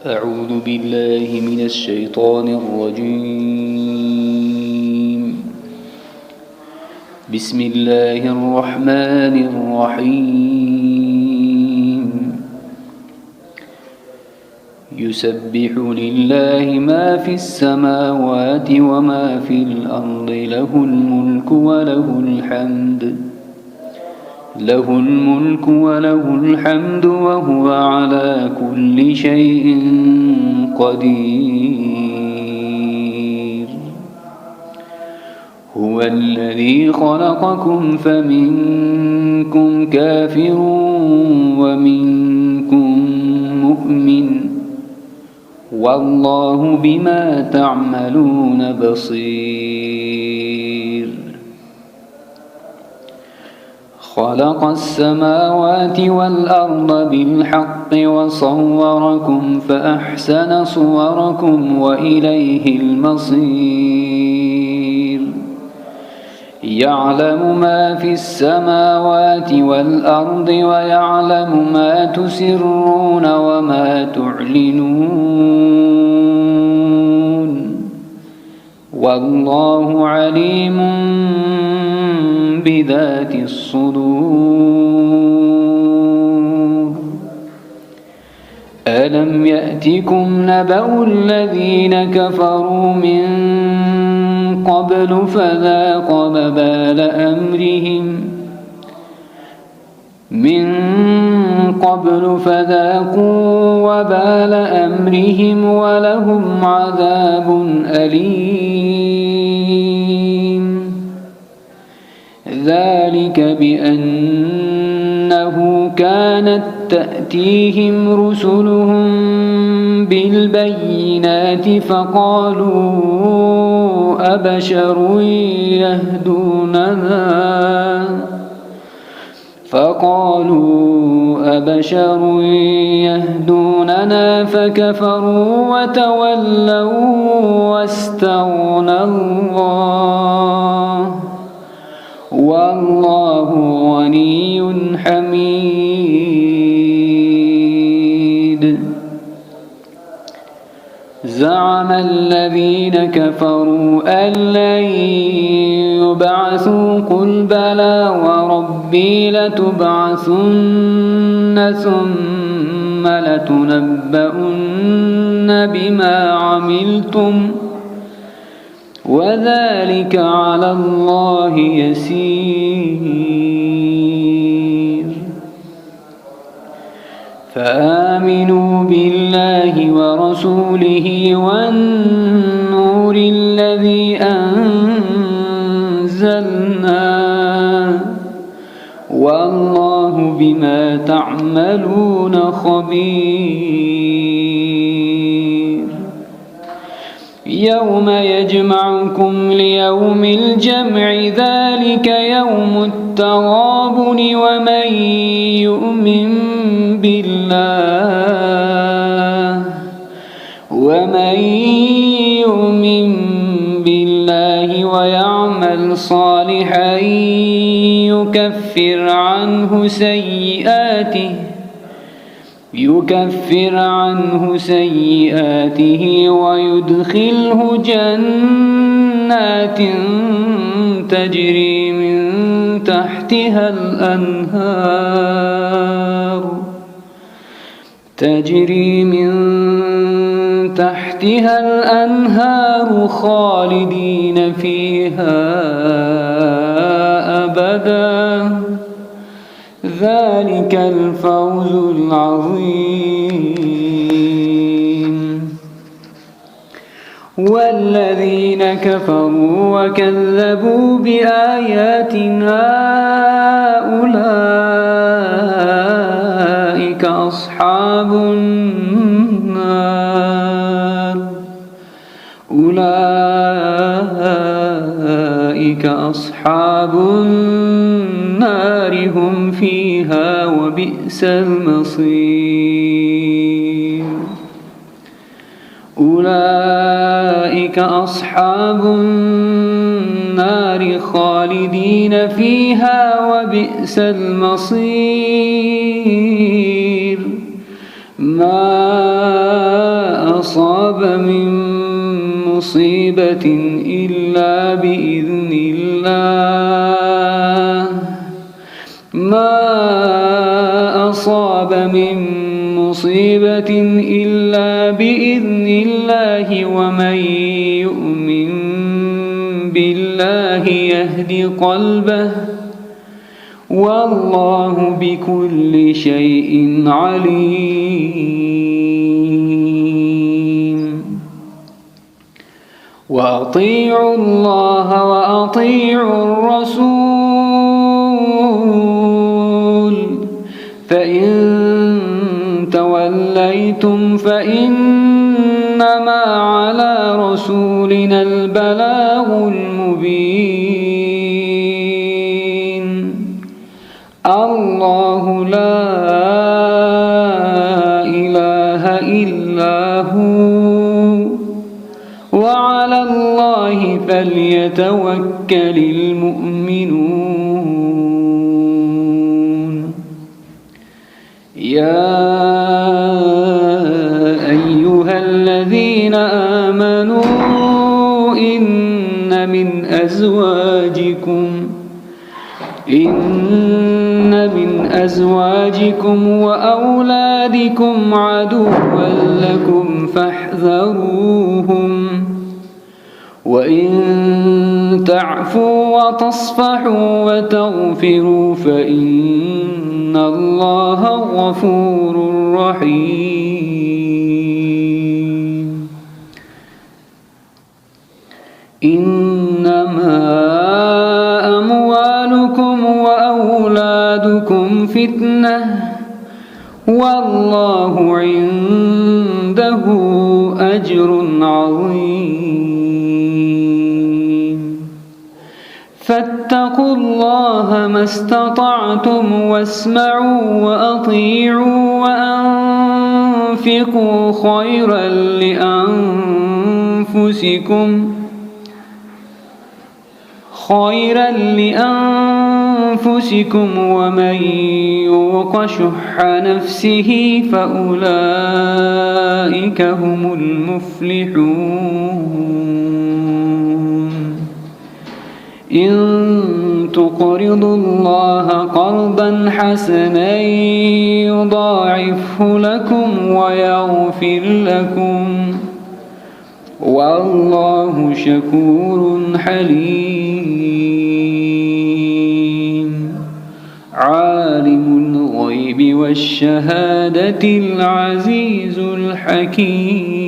أعوذ بالله من الشيطان الرجيم. بسم الله الرحمن الرحيم. يسبح لله ما في السماوات وما في الأرض له الملك وله الحمد وهو على كل شيء قدير. هو الذي خلقكم فمنكم كافر ومنكم مؤمن والله بما تعملون بصير. خلق السماوات والأرض بالحق وصوركم فأحسن صوركم وإليه المصير. يعلم ما في السماوات والأرض ويعلم ما تسرون وما تعلنون والله عليم بذات الصدور. ألم يأتكم نبأ الذين كفروا من قبل فذاقوا وبال أمرهم ولهم عذاب أليم. ذلك بأنه كانت تأتيهم رسلهم بالبينات فقالوا أبشر يهدوننا فكفروا وتولوا واستغنى الله والله غني حميد. زعم الذين كفروا أن لن يبعثوا قل بلى وربي لتبعثن ثم لتنبؤن بما عملتم وذلك على الله يسير. فآمنوا بالله ورسوله والنور الذي أنزلنا والله بما تعملون خبير. يوم يجمعكم ليوم الجمع ذلك يوم التغابن ومن يؤمن بالله ويعمل صالحا يكفر عنه سيئاته ويدخله جنات تجري من تحتها الأنهار خالدين فيها أبدا ذلك الفوز العظيم. والذين كفروا وكذبوا بآياتنا أولئك أصحاب النار هم فيها وبئس المصير. أولئك أصحاب النار خالدين فيها وبئس المصير. ما أصاب من مصيبة إلا بإذن الله ما أصاب من مصيبة إلا بإذن الله ومن يؤمن بالله يهد قلبه والله بكل شيء عليم وأطيعوا الله وأطيعوا الرسول فإن توليتم فإنما على رسولنا البلاغ المبين الله لا إله إلا هو وعلى الله فليتوكل المؤمنون يا أيها الذين آمنوا إن من أزواجكم وأولادكم عدوا لكم فاحذروهم وإن تعفوا وتصفحوا وتغفروا فإن الله غفور رحيم إنما أموالكم وأولادكم فتنة والله عنده أجر عظيم فاتقوا الله ما استطعتم واسمعوا وأطيعوا وأنفقوا خيرا لأنفسكم ومن يوق شح نفسه فأولئك هم المفلحون إن تقرضوا الله قرضا حسنا يضاعفه لكم ويغفر لكم والله شكور حليم عالم الغيب والشهادة العزيز الحكيم